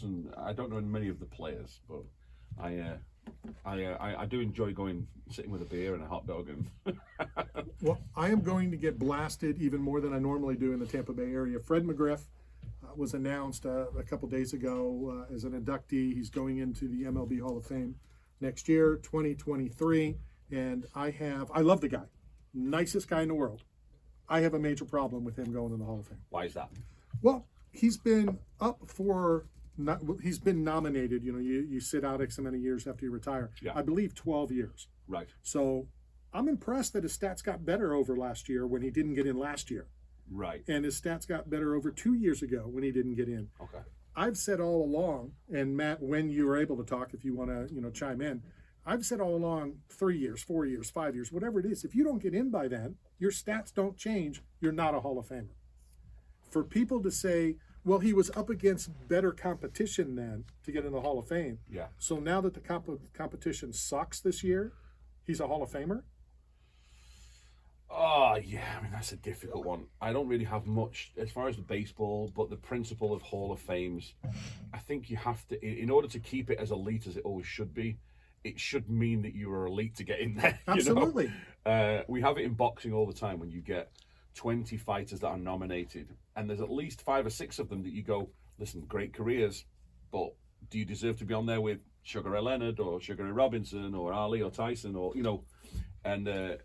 and I don't know many of the players, but I do enjoy going sitting with a beer and a hot dog and Well, I am going to get blasted even more than I normally do in the Tampa Bay area. Fred McGriff was announced a couple days ago as an inductee. He's going into the MLB Hall of Fame next year, 2023. And I love the guy, nicest guy in the world. I have a major problem with him going in the Hall of Fame. why is that? Well, he's been up for, he's been nominated. You know, you sit out X amount of years after you retire. Yeah. I believe 12 years. Right. So I'm impressed that his stats got better over last year when he didn't get in last year. Right. And his stats got better over 2 years ago when he didn't get in. Okay. I've said all along, and Matt, when you are able to talk, if you want to, chime in, I've said all along, 3 years, 4 years, 5 years, whatever it is, if you don't get in by then, your stats don't change, you're not a Hall of Famer. For people to say, well, he was up against better competition then to get in the Hall of Fame. Yeah. So now that the competition sucks this year, he's a Hall of Famer? Oh, yeah, I mean, that's a difficult one. I don't really have much as far as the baseball, but the principle of Hall of Fames, I think you have to, in order to keep it as elite as it always should be, it should mean that you are elite to get in there. Absolutely. We have it in boxing all the time when you get 20 fighters that are nominated, and there's at least 5 or 6 of them that you go, listen, great careers, but do you deserve to be on there with Sugar Ray Leonard or Sugar Ray Robinson or Ali or Tyson or, and...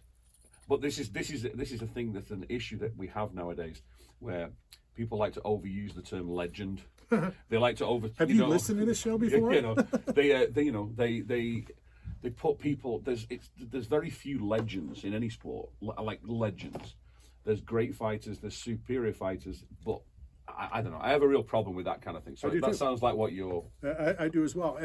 But this is a thing that's an issue that we have nowadays, where people like to overuse the term legend. They like to over. Have you listened to this show before? They put people. There's very few legends in any sport, like legends. There's great fighters, there's superior fighters, but I don't know. I have a real problem with that kind of thing. So that sounds like what you're. I do as well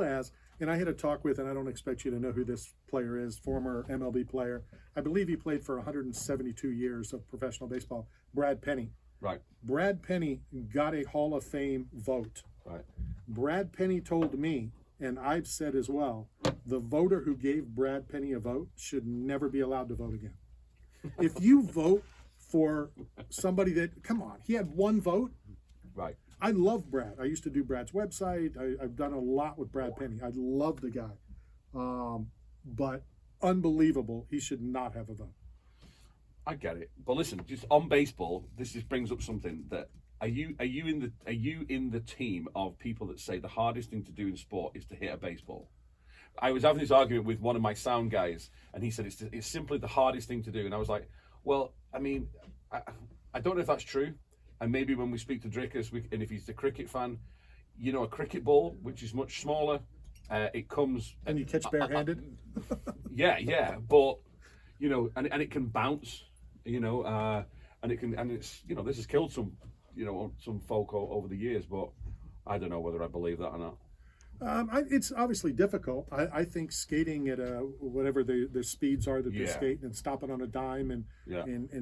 as. And I had a talk with, and I don't expect you to know who this player is, former MLB player. I believe he played for 172 years of professional baseball, Brad Penny. Right. Brad Penny got a Hall of Fame vote. Right. Brad Penny told me, and I've said as well, the voter who gave Brad Penny a vote should never be allowed to vote again. If you vote for somebody that, come on, he had one vote. Right. I love Brad. I used to do Brad's website. I've done a lot with Brad Penny. I love the guy. But unbelievable. He should not have a vote. I get it. But listen, just on baseball, this just brings up something that are you in the team of people that say the hardest thing to do in sport is to hit a baseball? I was having this argument with one of my sound guys, and he said it's simply the hardest thing to do. And I was like, well, I mean, I don't know if that's true. And maybe when we speak to Drickers, and if he's a cricket fan, a cricket ball, which is much smaller, it comes... And you catch barehanded? Yeah. But, and it can bounce, and it's, this has killed some folk over the years, but I don't know whether I believe that or not. It's obviously difficult. I think skating at whatever the speeds are that they're skating and stopping on a dime and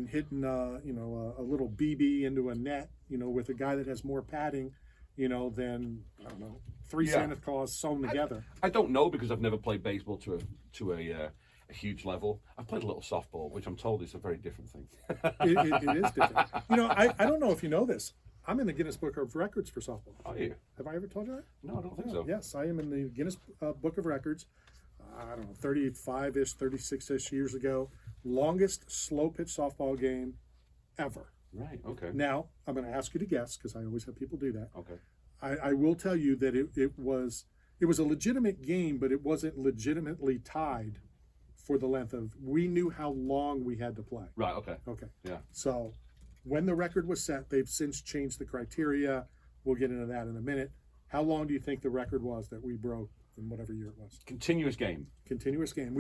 hitting a little BB into a net, with a guy that has more padding, than I don't know 3 Santa Claus sewn together. I don't know because I've never played baseball to a huge level. I've played a little softball, which I'm told is a very different thing. It is different. I don't know if you know this. I'm in the Guinness Book of Records for softball. Are you? Have I ever told you that? No, I don't think so. Yes, I am in the Guinness Book of Records. I don't know, 35-ish, 36-ish years ago. Longest slow pitch softball game ever. Right, okay. Now, I'm going to ask you to guess, because I always have people do that. Okay. I will tell you that it was a legitimate game, but it wasn't legitimately tied for the length of... We knew how long we had to play. Right, okay. Okay. Yeah. So... when the record was set, they've since changed the criteria. We'll get into that in a minute. How long do you think the record was that we broke in whatever year it was? Continuous game. Continuous game.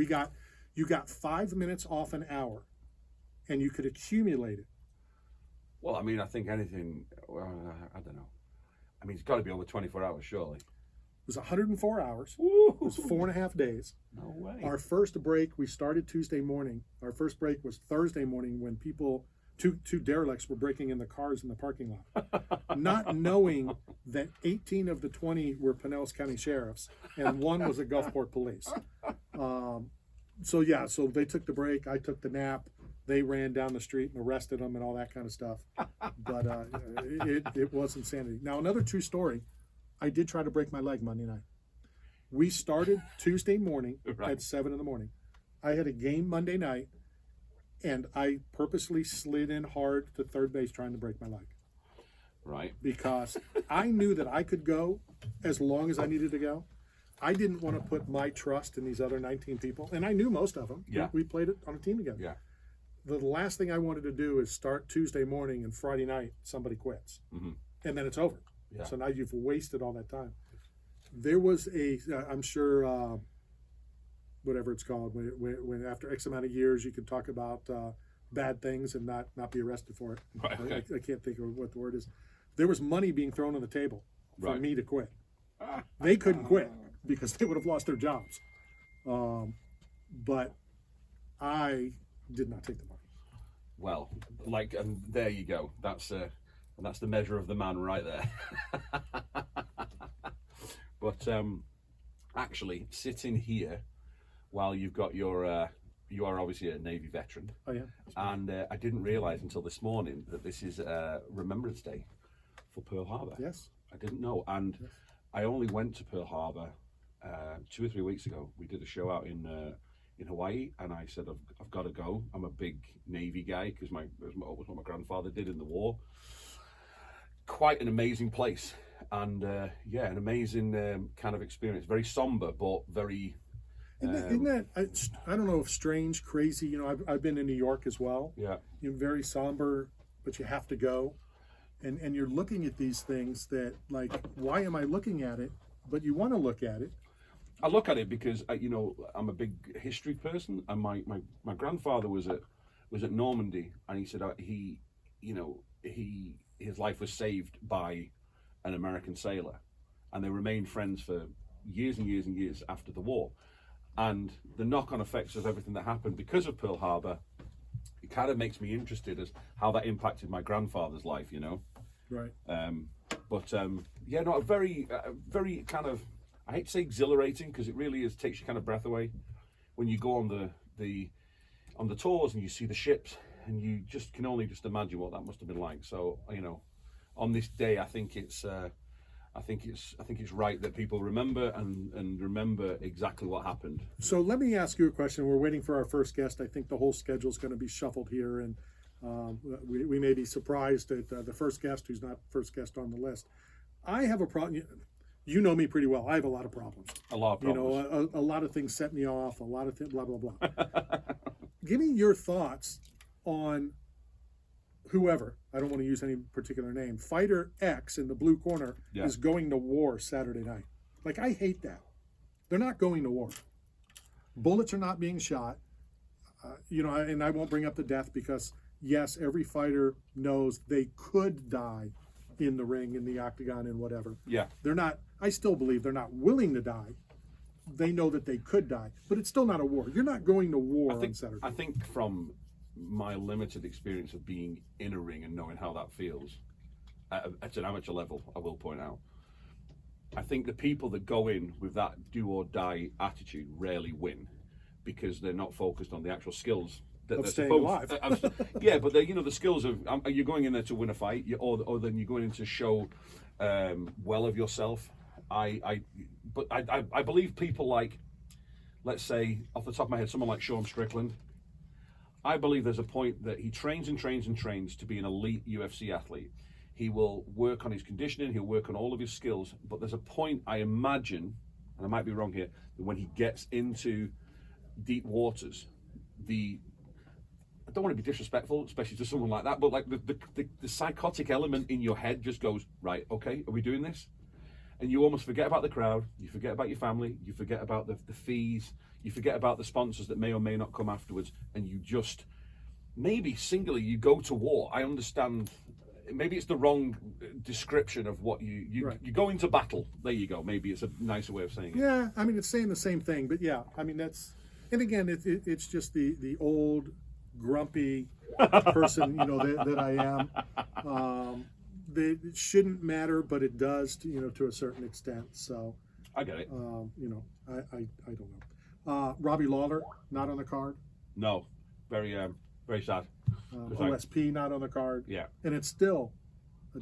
You got 5 minutes off an hour, and you could accumulate it. Well, I mean, I think anything, I don't know. I mean, it's got to be over 24 hours, surely. It was 104 hours. Woo! It was 4.5 days. No way. Our first break, we started Tuesday morning. Our first break was Thursday morning when people... Two derelicts were breaking in the cars in the parking lot, not knowing that 18 of the 20 were Pinellas County sheriffs and one was a Gulfport police. So they took the break. I took the nap. They ran down the street and arrested them and all that kind of stuff. But it was insanity. Now, another true story. I did try to break my leg Monday night. We started Tuesday morning Right. at 7 in the morning. I had a game Monday night, and I purposely slid in hard to third base trying to break my leg Right. because I knew that I could go as long as I needed to go. I didn't want to put my trust in these other 19 people, and I knew most of them. Yeah. We played it on a team together. Yeah. The last thing I wanted to do is start Tuesday morning and Friday night somebody quits, and then it's over. Yeah. So now you've wasted all that time. There was I'm sure, whatever it's called, when after X amount of years you can talk about bad things and not be arrested for it. Right, okay. I can't think of what the word is. There was money being thrown on the table for Right. me to quit. They couldn't quit because they would have lost their jobs. But I did not take the money. Well, and there you go. That's the measure of the man right there. But actually, sitting here while you've got you are obviously a Navy veteran. Oh yeah. And I didn't realise until this morning that this is Remembrance Day for Pearl Harbor. Yes. I didn't know, and Yes. I only went to Pearl Harbor 2 or 3 weeks ago. We did a show out in Hawaii, and I said I've got to go. I'm a big Navy guy because it was what my grandfather did in the war. Quite an amazing place, and an amazing kind of experience. Very somber, but very. Isn't that I don't know if strange, crazy. You know, I've been in New York as well. Yeah. You're very somber, but you have to go, and you're looking at these things that, like, why am I looking at it? But you want to look at it. I look at it because I'm a big history person, and my grandfather was at Normandy, and he said his life was saved by an American sailor, and they remained friends for years and years and years after the war. And the knock-on effects of everything that happened because of Pearl Harbor, it kind of makes me interested as how that impacted my grandfather's life, Right. A very kind of, I hate to say exhilarating because it really takes your kind of breath away when you go on the tours and you see the ships, and you just can only just imagine what that must have been like. So on this day, I think it's right that people remember and remember exactly what happened. So let me ask you a question. We're waiting for our first guest. I think the whole schedule is going to be shuffled here, and we may be surprised at the first guest who's not first guest on the list. I have a problem. You know me pretty well. I have a lot of problems. A lot of problems. A lot of things set me off. A lot of things, blah, blah, blah. Give me your thoughts on whoever, I don't want to use any particular name, Fighter X in the blue corner is going to war Saturday night. Like, I hate that. They're not going to war. Bullets are not being shot. And I won't bring up the death because, yes, every fighter knows they could die in the ring, in the octagon, and whatever. Yeah. They're not, I still believe they're not willing to die. They know that they could die, but it's still not a war. You're not going to war on Saturday. I think from my limited experience of being in a ring and knowing how that feels at an amateur level, I will point out, I think the people that go in with that do or die attitude rarely win because they're not focused on the actual skills that Of they're staying supposed. alive. Yeah, but the skills of you're going in there to win a fight, or then you're going in to show well of yourself. I believe people like, let's say off the top of my head, someone like Sean Strickland. I believe there's a point that he trains and trains and trains to be an elite UFC athlete. He will work on his conditioning, he'll work on all of his skills, but there's a point, I imagine, and I might be wrong here, that when he gets into deep waters, I don't want to be disrespectful, especially to someone like that, but like the psychotic element in your head just goes, right, okay, are we doing this? And you almost forget about the crowd, you forget about your family, you forget about the fees, you forget about the sponsors that may or may not come afterwards, and you just, maybe singly, you go to war. I understand, maybe it's the wrong description of what you go into battle. There you go, maybe it's a nicer way of saying it. Yeah, I mean, it's saying the same thing, but yeah, I mean, that's, and again, it's just the old, grumpy person, that I am. It shouldn't matter, but it does, to a certain extent. So I get it. I don't know. Robbie Lawler not on the card. No, very sad. 'Cause OSP not on the card. Yeah, and it's still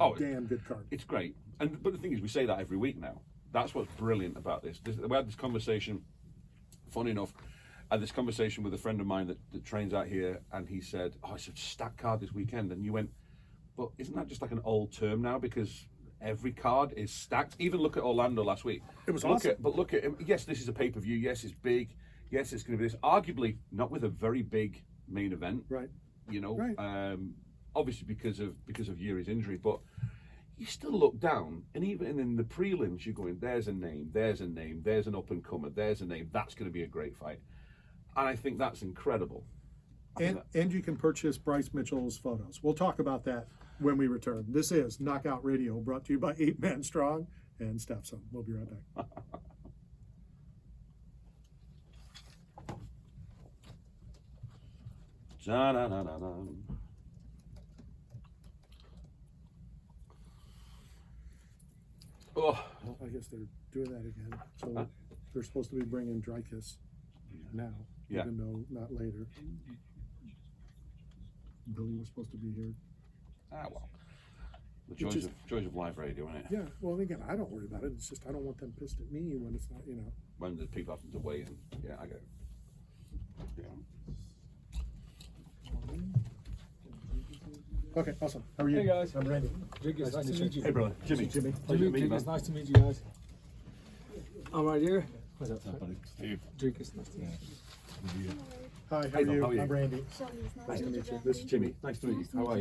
a damn good card. It's great, but the thing is, we say that every week now. That's what's brilliant about this. We had this conversation. Funny enough, I had this conversation with a friend of mine that trains out here, and he said, "Oh, it's a stacked card this weekend," and you went, "But isn't that just like an old term now? Because every card is stacked. Even look at Orlando last week. It was awesome. Look at yes, this is a pay-per-view. Yes, it's big. Yes, it's going to be this. Arguably, not with a very big main event. Right. You know, Right. obviously because of Yuri's injury, but you still look down, and even in the prelims, you're going, "There's a name. There's a name. There's an up and comer. There's a name. That's going to be a great fight." And I think that's incredible. And you can purchase Bryce Mitchell's photos. We'll talk about that when we return. This is Knockout Radio, brought to you by 8 Man Strong and Stepson. We'll be right back. Oh, I guess they're doing that again. So they're supposed to be bringing Drykus now, Yeah. even though not later. Billy was supposed to be here. well, the Which is- joys of live radio, isn't it? Yeah, well, again, I don't worry about it. It's just I don't want them pissed at me when it's not, When the people have to wait, and yeah, I get it. Yeah. Okay, awesome. How are you? Hey, guys. I'm Randy. Jiggers, nice to meet you. Hey, brother, Jimmy. Jimmy. Pleasure to meet you, Jiggers, man. nice to meet you guys. I'm right here. What's up, Steve. Jiggers, nice to meet you. Hi, how Hey, are you? how are you? I'm Randy. Shelly, it's Nice to meet you. This is Jimmy. Nice to meet you. How are you?